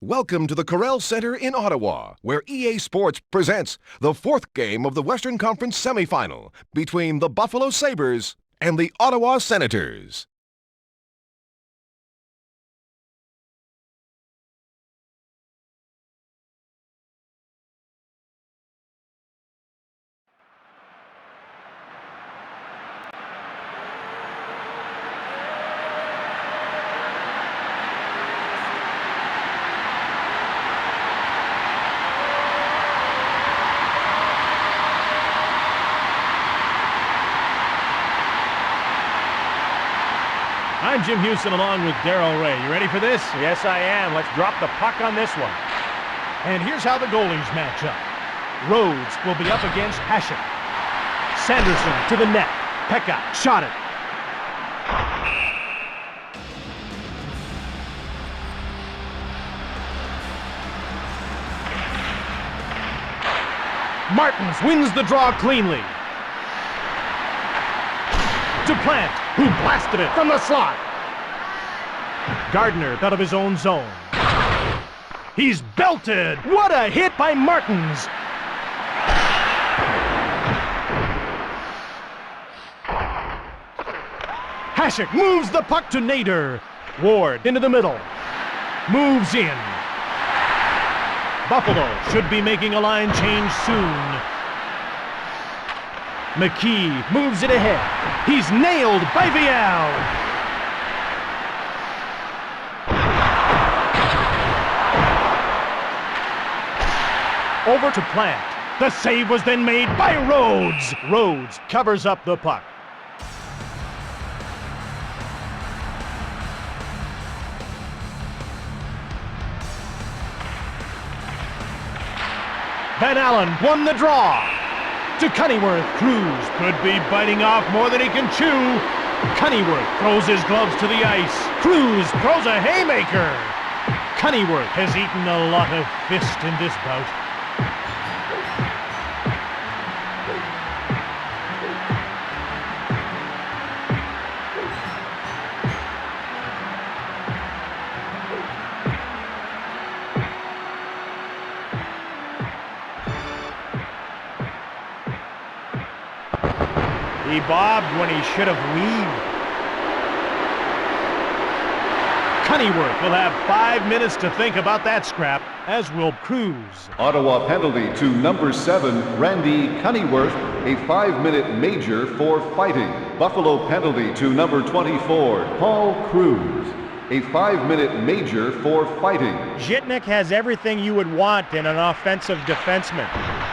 Welcome to the Corel Center in Ottawa, where EA Sports presents the fourth game of the Western Conference semifinal between the Buffalo Sabres and the Ottawa Senators. I'm Jim Houston along with Darryl Ray. You ready for this? Yes, I am. Let's drop the puck on this one. And here's how the goalies match up. Rhodes will be up against Hasek. Sanderson to the net. Pekka shot it. Martins wins the draw cleanly. To Plant, who blasted it from the slot. Gardner out of his own zone. He's belted. What a hit by Martins. Hasek moves the puck to Nader. Ward into the middle. Moves in. Buffalo should be making a line change soon. McKee moves it ahead. He's nailed by Vial. Over to Plant. The save was then made by Rhodes. Rhodes covers up the puck. Van Allen won the draw. To Cunneyworth. Cruz could be biting off more than he can chew. Cunneyworth throws his gloves to the ice. Cruz throws a haymaker. Cunneyworth has eaten a lot of fist in this bout. He bobbed when he should have weaved. Cunneyworth will have 5 minutes to think about that scrap, as will Cruz. Ottawa penalty to number 7, Randy Cunneyworth, a 5-minute major for fighting. Buffalo penalty to number 24, Paul Cruz, a 5-minute major for fighting. Zhitnik has everything you would want in an offensive defenseman.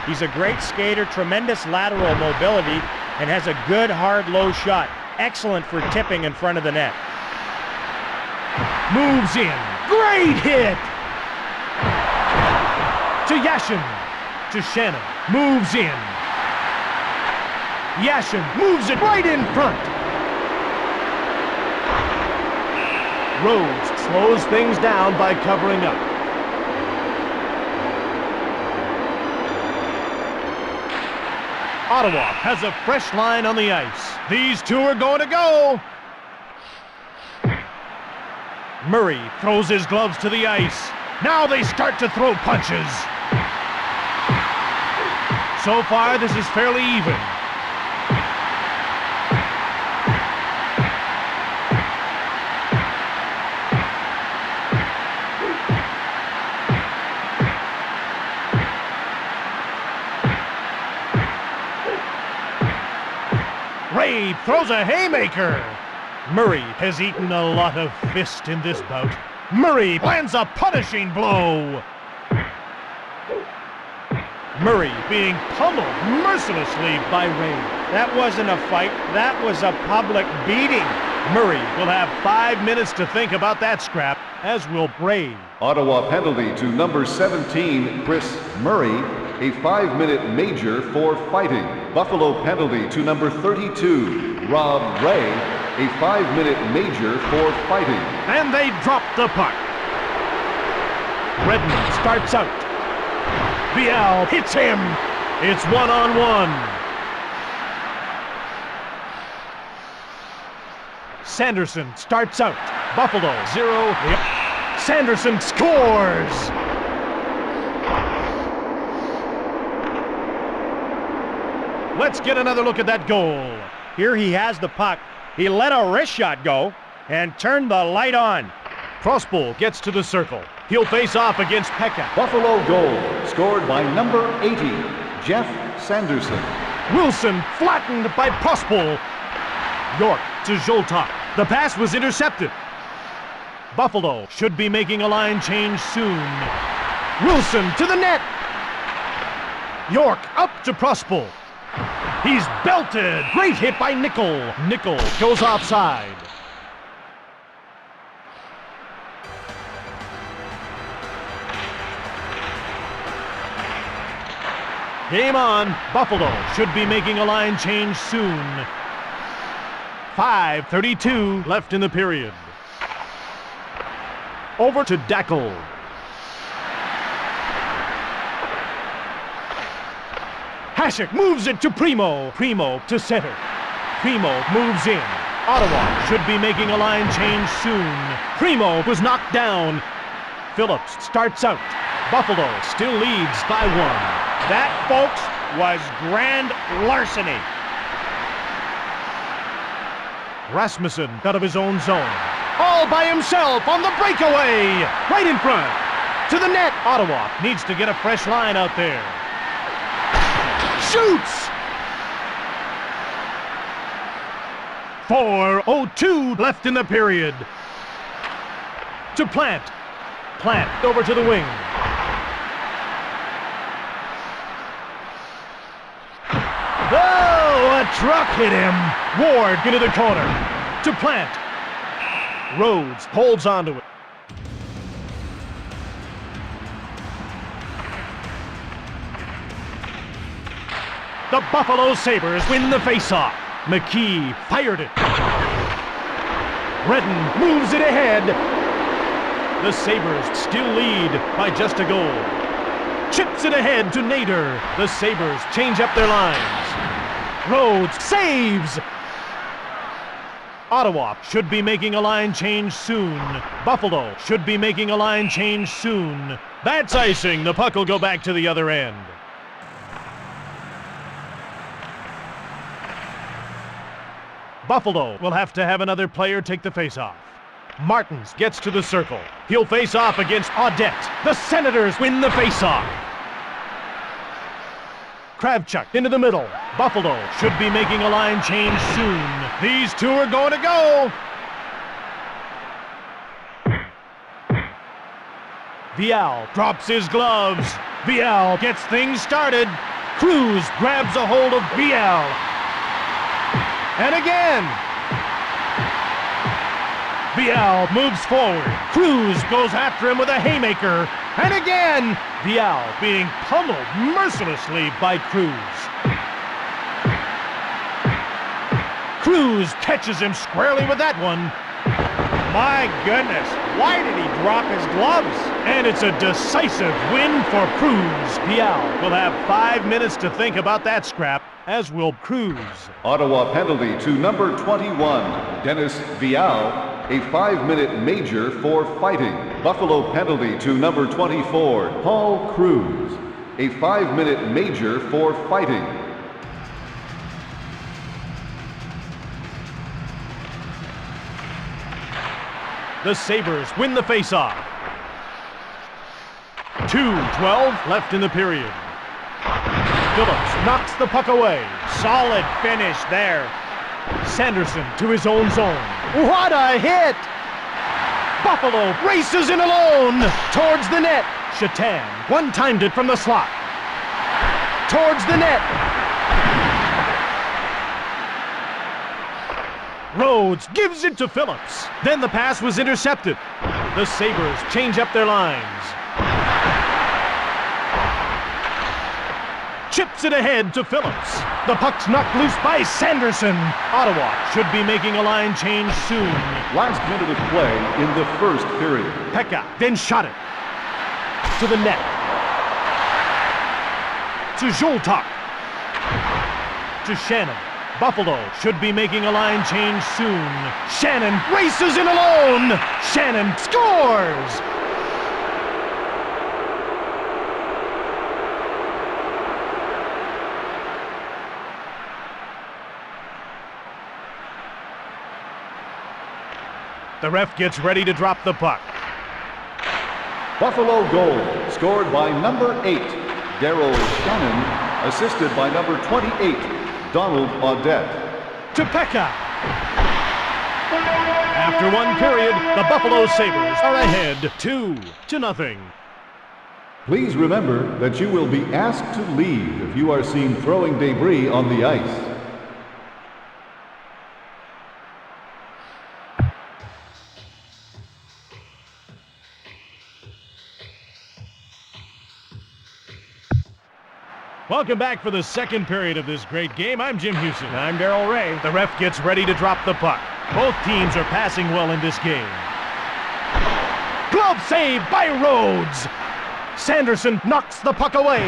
He's a great skater, tremendous lateral mobility, and has a good hard low shot. Excellent for tipping in front of the net. Moves in. Great hit! To Yashin. To Shannon. Moves in. Yashin moves it right in front. Rhodes slows things down by covering up. Ottawa has a fresh line on the ice. These two are going to go. Murray throws his gloves to the ice. Now they start to throw punches. So far, this is fairly even. Ray throws a haymaker. Murray has eaten a lot of fist in this bout. Murray lands a punishing blow. Murray being pummeled mercilessly by Ray. That wasn't a fight. That was a public beating. Murray will have 5 minutes to think about that scrap, as will Ray. Ottawa penalty to number 17, Chris Murray, a 5-minute major for fighting. Buffalo penalty to number 32, Rob Ray, a 5-minute major for fighting. And they drop the puck. Redmond starts out. Vial hits him. It's one-on-one. Sanderson starts out. Buffalo 0. Sanderson scores! Let's get another look at that goal. Here he has the puck. He let a wrist shot go and turned the light on. Prospal gets to the circle. He'll face off against Pekka. Buffalo goal, scored by number 80, Jeff Sanderson. Wilson flattened by Prospal. York to Zoltak. The pass was intercepted. Buffalo should be making a line change soon. Wilson to the net. York up to Prospal. He's belted. Great hit by Nickel. Nickel goes offside. Game on. Buffalo should be making a line change soon. 5:32 left in the period. Over to Dackel. Hasek moves it to Primo. Primo to center. Primo moves in. Ottawa should be making a line change soon. Primo was knocked down. Phillips starts out. Buffalo still leads by 1. That, folks, was grand larceny. Rasmussen out of his own zone. All by himself on the breakaway. Right in front. To the net. Ottawa needs to get a fresh line out there. Shoots! 4:02 left in the period. To Plant. Plant over to the wing. Oh, a truck hit him. Ward into the corner. To Plant. Rhodes holds onto it. The Buffalo Sabres win the faceoff. McKee fired it. Redden moves it ahead. The Sabres still lead by just a goal. Chips it ahead to Nader. The Sabres change up their lines. Rhodes saves. Ottawa should be making a line change soon. Buffalo should be making a line change soon. That's icing. The puck will go back to the other end. Buffalo will have to have another player take the faceoff. Martins gets to the circle. He'll face off against Audette. The Senators win the faceoff. Kravchuk into the middle. Buffalo should be making a line change soon. These two are going to go. Vial drops his gloves. Vial gets things started. Cruz grabs a hold of Vial. And again. Vial moves forward. Cruz goes after him with a haymaker. And again. Vial being pummeled mercilessly by Cruz. Cruz catches him squarely with that one. My goodness, why did he drop his gloves? And it's a decisive win for Cruz. Vial will have 5 minutes to think about that scrap, as will Cruz. Ottawa penalty to number 21, Dennis Vial. A 5-minute major for fighting. Buffalo penalty to number 24, Paul Cruz. A 5-minute major for fighting. The Sabres win the faceoff. 2:12 left in the period. Phillips knocks the puck away. Solid finish there. Sanderson to his own zone. What a hit! Buffalo races in alone towards the net. Shatan one-timed it from the slot. Towards the net. Rhodes gives it to Phillips. Then the pass was intercepted. The Sabres change up their lines. Chips it ahead to Phillips. The puck's knocked loose by Sanderson. Ottawa should be making a line change soon. Last minute of play in the first period. Pekka then shot it. To the net. To Zoltak. To Shannon. Buffalo should be making a line change soon. Shannon races in alone. Shannon scores! The ref gets ready to drop the puck. Buffalo goal, scored by number 8, Daryl Shannon, assisted by number 28, Donald Audette. To Pekka. After one period, the Buffalo Sabres are ahead 2-0. Please remember that you will be asked to leave if you are seen throwing debris on the ice. Welcome back for the second period of this great game. I'm Jim Houston. And I'm Darrell Ray. The ref gets ready to drop the puck. Both teams are passing well in this game. Glove save by Rhodes. Sanderson knocks the puck away.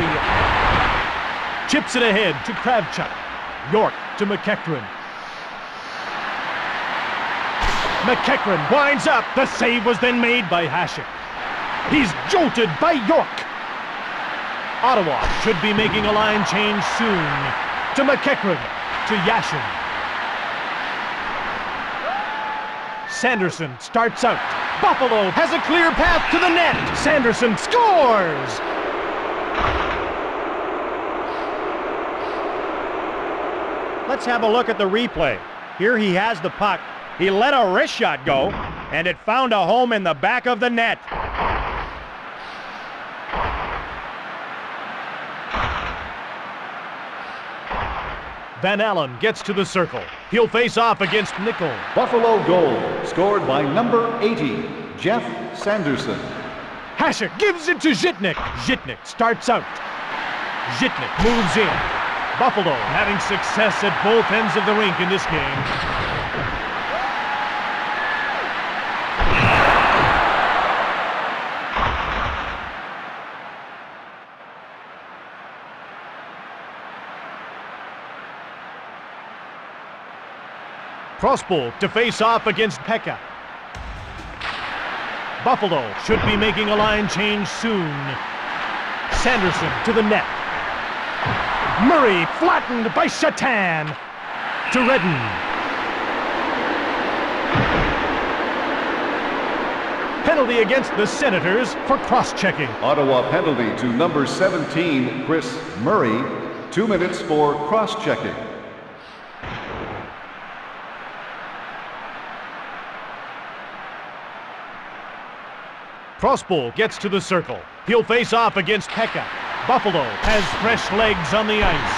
Chips it ahead to Kravchuk. York to McEachran. McEachran winds up. The save was then made by Hasek. He's jolted by York. Ottawa should be making a line change soon. To McEachran. To Yashin. Sanderson starts out. Buffalo has a clear path to the net. Sanderson scores! Let's have a look at the replay. Here he has the puck. He let a wrist shot go, and it found a home in the back of the net. Van Allen gets to the circle. He'll face off against Nickel. Buffalo goal, scored by number 80, Jeff Sanderson. Hasek gives it to Zhitnik. Zhitnik starts out. Zhitnik moves in. Buffalo having success at both ends of the rink in this game. Crossbow to face off against Pekka. Buffalo should be making a line change soon. Sanderson to the net. Murray flattened by Shatan. To Redden. Penalty against the Senators for cross-checking. Ottawa penalty to number 17, Chris Murray. 2 minutes for cross-checking. Crossbow gets to the circle. He'll face off against Pekka. Buffalo has fresh legs on the ice.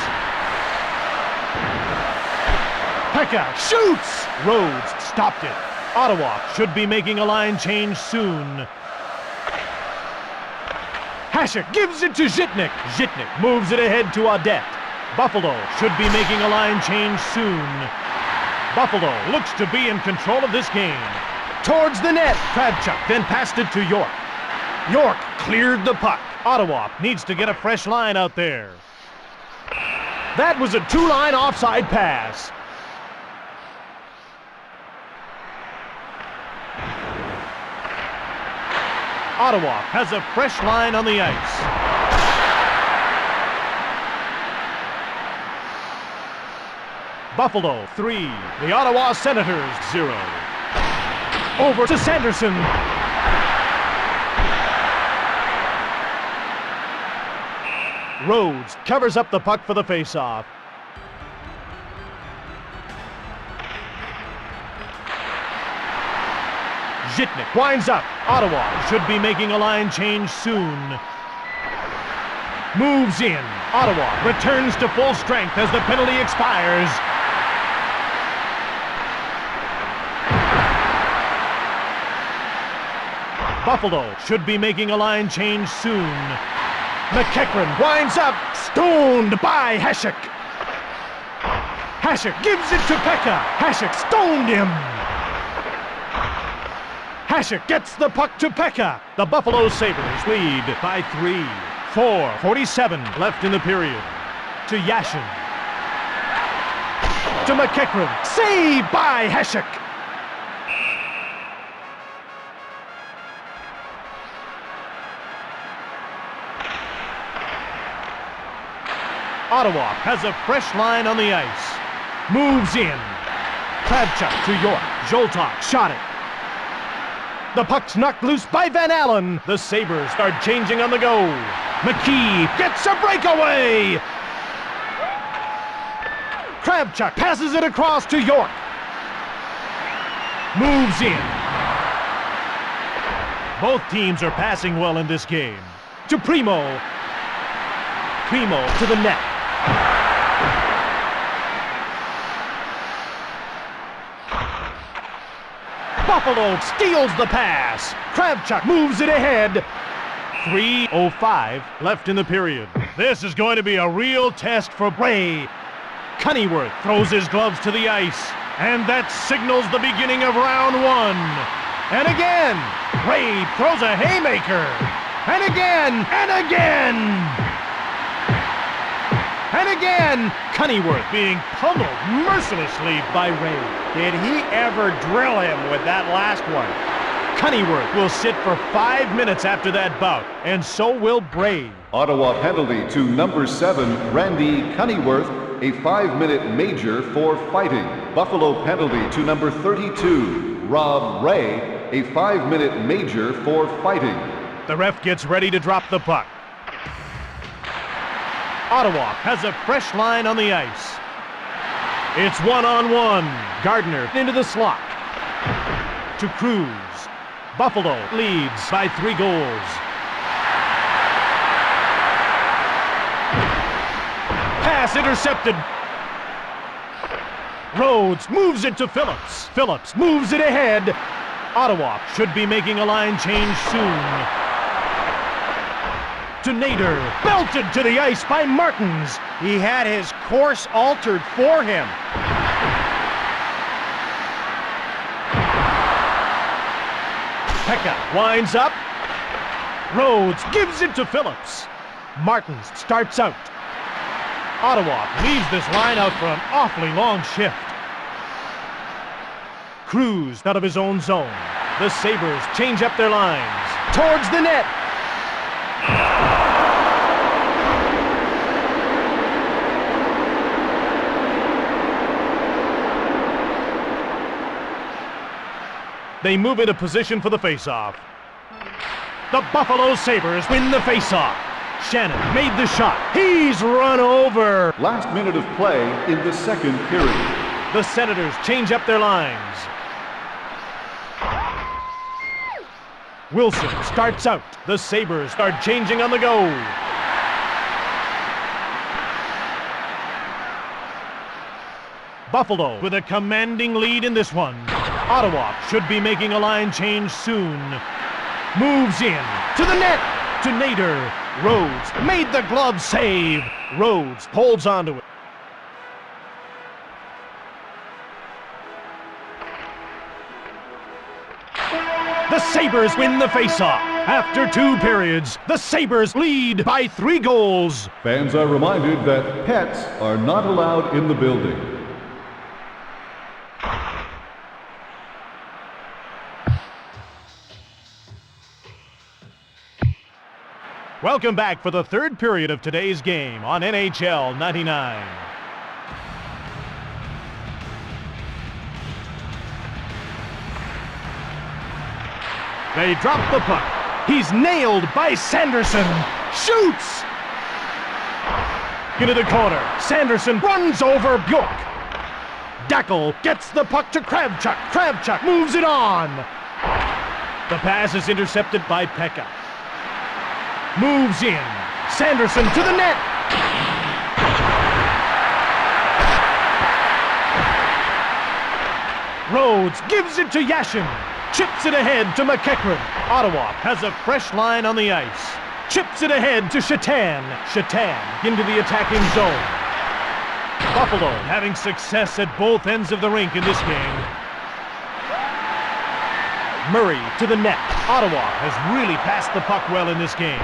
Pekka shoots! Rhodes stopped it. Ottawa should be making a line change soon. Hasek gives it to Zhitnik. Zhitnik moves it ahead to Audette. Buffalo should be making a line change soon. Buffalo looks to be in control of this game. Towards the net. Kravchuk then passed it to York. York cleared the puck. Ottawa needs to get a fresh line out there. That was a two-line offside pass. Ottawa has a fresh line on the ice. Buffalo 3, the Ottawa Senators 0. Over to Sanderson. Rhodes covers up the puck for the faceoff. Zhitnik winds up. Ottawa should be making a line change soon. Moves in. Ottawa returns to full strength as the penalty expires. Buffalo should be making a line change soon. McEachran winds up, stoned by Hasek. Hasek gives it to Pekka. Hasek stoned him. Hasek gets the puck to Pekka. The Buffalo Sabres lead by 3. 4:47 left in the period. To Yashin. to McEachran. Saved by Heshek. Ottawa has a fresh line on the ice. Moves in. Kravchuk to York. Zoltok shot it. The puck's knocked loose by Van Allen. The Sabres start changing on the go. McKee gets a breakaway. Kravchuk passes it across to York. Moves in. Both teams are passing well in this game. To Primo. Primo to the net. Buffalo steals the pass. Kravchuk moves it ahead. 3:05 left in the period. This is going to be a real test for Bray. Cunneyworth throws his gloves to the ice, and that signals the beginning of round one. And again, Bray throws a haymaker. And again, and again. And again, Cunneyworth being pummeled mercilessly by Ray. Did he ever drill him with that last one? Cunneyworth will sit for 5 minutes after that bout, and so will Bray. Ottawa penalty to number 7, Randy Cunneyworth, a 5-minute major for fighting. Buffalo penalty to number 32, Rob Ray, a 5-minute major for fighting. The ref gets ready to drop the puck. Ottawa has a fresh line on the ice. It's one-on-one. Gardner into the slot. To Cruz. Buffalo leads by 3 goals. Pass intercepted. Rhodes moves it to Phillips. Phillips moves it ahead. Ottawa should be making a line change soon. To Nader, belted to the ice by Martins. He had his course altered for him. Pekka winds up. Rhodes gives it to Phillips. Martins starts out. Ottawa leaves this line out for an awfully long shift. Cruz out of his own zone. The Sabres change up their lines. Towards the net. They move into position for the faceoff. The Buffalo Sabres win the faceoff. Shannon made the shot. He's run over. Last minute of play in the second period. The Senators change up their lines. Wilson starts out. The Sabres start changing on the go. Buffalo with a commanding lead in this one. Ottawa should be making a line change soon. Moves in to the net. To Nader. Rhodes made the glove save. Rhodes holds onto it. The Sabres win the faceoff. After 2 periods, the Sabres lead by 3 goals. Fans are reminded that pets are not allowed in the building. Welcome back for the 3rd period of today's game on NHL 99. They drop the puck. He's nailed by Sanderson. Shoots! Into the corner. Sanderson runs over Bjork. Dackel gets the puck to Kravchuk. Kravchuk moves it on. The pass is intercepted by Pekka. Moves in. Sanderson to the net. Rhodes gives it to Yashin. Chips it ahead to McEachran. Ottawa has a fresh line on the ice. Chips it ahead to Shatan. Shatan into the attacking zone. Buffalo having success at both ends of the rink in this game. Murray to the net. Ottawa has really passed the puck well in this game.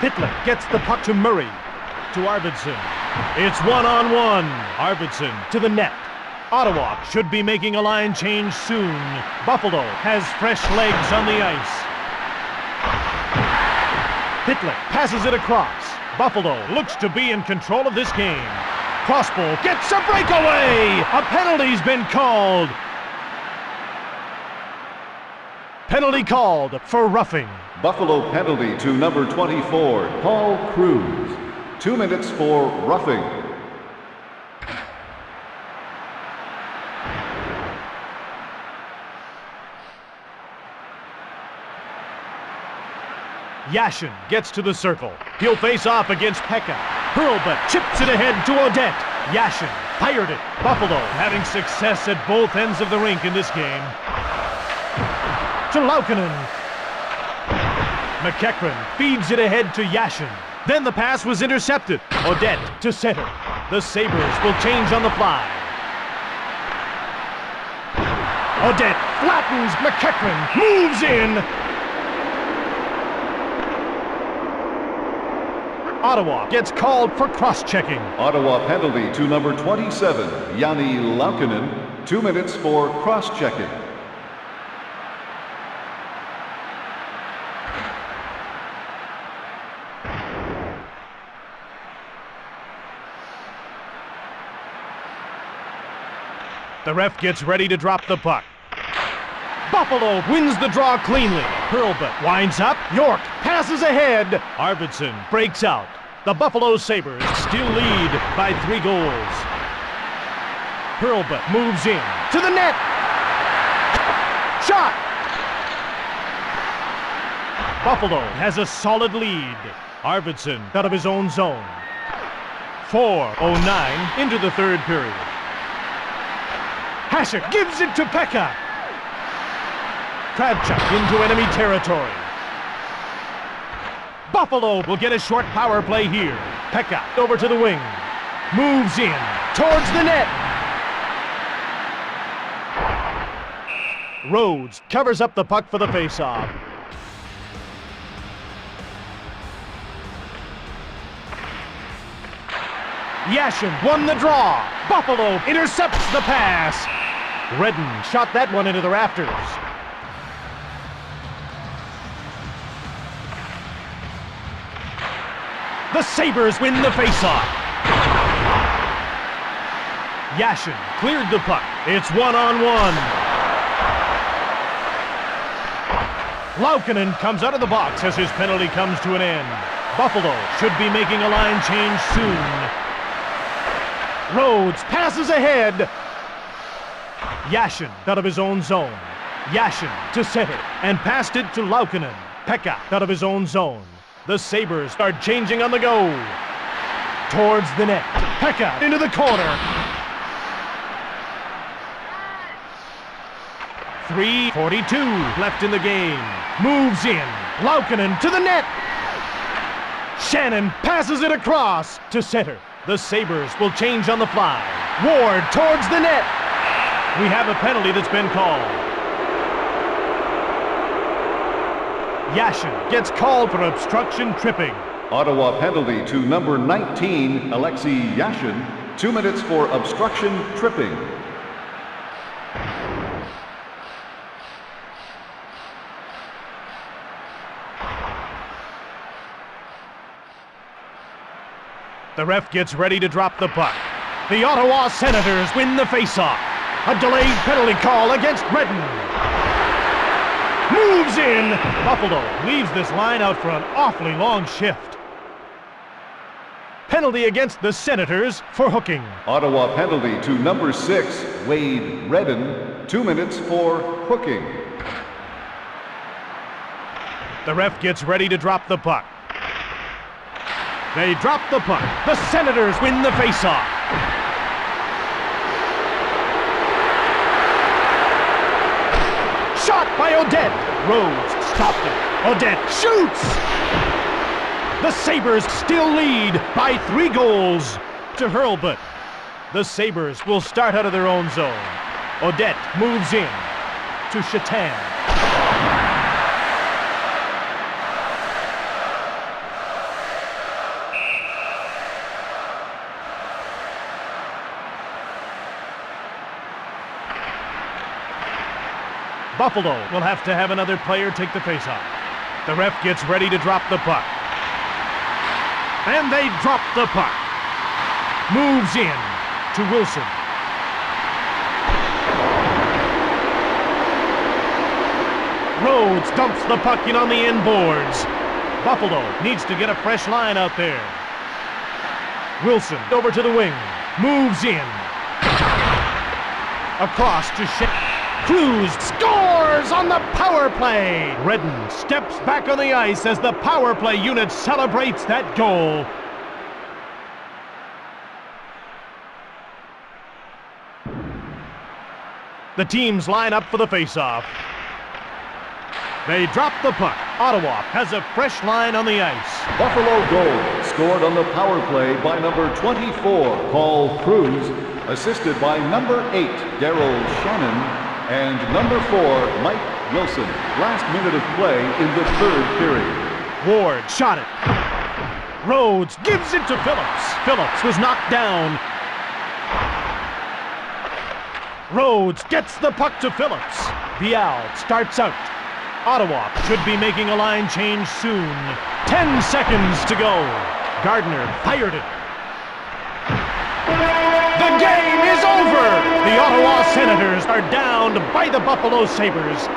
Pitlick gets the puck to Murray. To Arvidsson. It's one-on-one. Arvidsson to the net. Ottawa should be making a line change soon. Buffalo has fresh legs on the ice. Pitlick passes it across. Buffalo looks to be in control of this game. Crossbow gets a breakaway! A penalty's been called. Penalty called for roughing. Buffalo penalty to number 24, Paul Cruz. 2 minutes for roughing. Yashin gets to the circle. He'll face off against Pekka. Hurlbut chips it ahead to Odette. Yashin fired it. Buffalo having success at both ends of the rink in this game. To Laukkanen. McEachran feeds it ahead to Yashin. Then the pass was intercepted. Odette to center. The Sabres will change on the fly. Odette flattens McEachran. Moves in. Ottawa gets called for cross-checking. Ottawa penalty to number 27, Yanni Laukkanen. 2 minutes for cross-checking. The ref gets ready to drop the puck. Buffalo wins the draw cleanly. Hurlbut winds up. York passes ahead. Arvidsson breaks out. The Buffalo Sabres still lead by 3 goals. Hurlbut moves in to the net. Shot! Buffalo has a solid lead. Arvidsson out of his own zone. 4:09 into the third period. Hasek gives it to Pekka. Kravchuk into enemy territory. Buffalo will get a short power play here. Pekka over to the wing. Moves in towards the net. Rhodes covers up the puck for the faceoff. Yashin won the draw. Buffalo intercepts the pass. Redden shot that one into the rafters. The Sabres win the faceoff. Yashin cleared the puck. It's one-on-one. Laukkanen comes out of the box as his penalty comes to an end. Buffalo should be making a line change soon. Rhodes passes ahead. Yashin out of his own zone. Yashin to center and passed it to Laukkanen. Pekka out of his own zone. The Sabres are changing on the go. Towards the net. Pekka into the corner. 3:42 left in the game. Moves in. Laukkanen to the net. Shannon passes it across to center. The Sabres will change on the fly. Ward towards the net. We have a penalty that's been called. Yashin gets called for obstruction tripping. Ottawa penalty to number 19, Alexei Yashin. 2 minutes for obstruction tripping. The ref gets ready to drop the puck. The Ottawa Senators win the faceoff. A delayed penalty call against Redden. Moves in. Buffalo leaves this line out for an awfully long shift. Penalty against the Senators for hooking. Ottawa penalty to number 6, Wade Redden. 2 minutes for hooking. The ref gets ready to drop the puck. They drop the puck. The Senators win the faceoff. Shot by Odette. Rhodes stopped it. Odette shoots. The Sabres still lead by 3 goals to Hurlbut. The Sabres will start out of their own zone. Odette moves in to Shatan. Buffalo will have to have another player take the faceoff. The ref gets ready to drop the puck. And they drop the puck. Moves in to Wilson. Rhodes dumps the puck in on the end boards. Buffalo needs to get a fresh line out there. Wilson over to the wing. Moves in. Across to Cruz scores on the power play. Redden steps back on the ice as the power play unit celebrates that goal. The teams line up for the faceoff. They drop the puck. Ottawa has a fresh line on the ice. Buffalo goal scored on the power play by number 24, Paul Cruz, assisted by number 8, Daryl Shannon, and number 4, Mike Wilson. Last minute of play in the third period. Ward shot it. Rhodes gives it to Phillips. Phillips was knocked down. Rhodes gets the puck to Phillips. Bial starts out. Ottawa should be making a line change soon. 10 seconds to go. Gardner fired it. The game is over! The Ottawa Senators are downed by the Buffalo Sabres.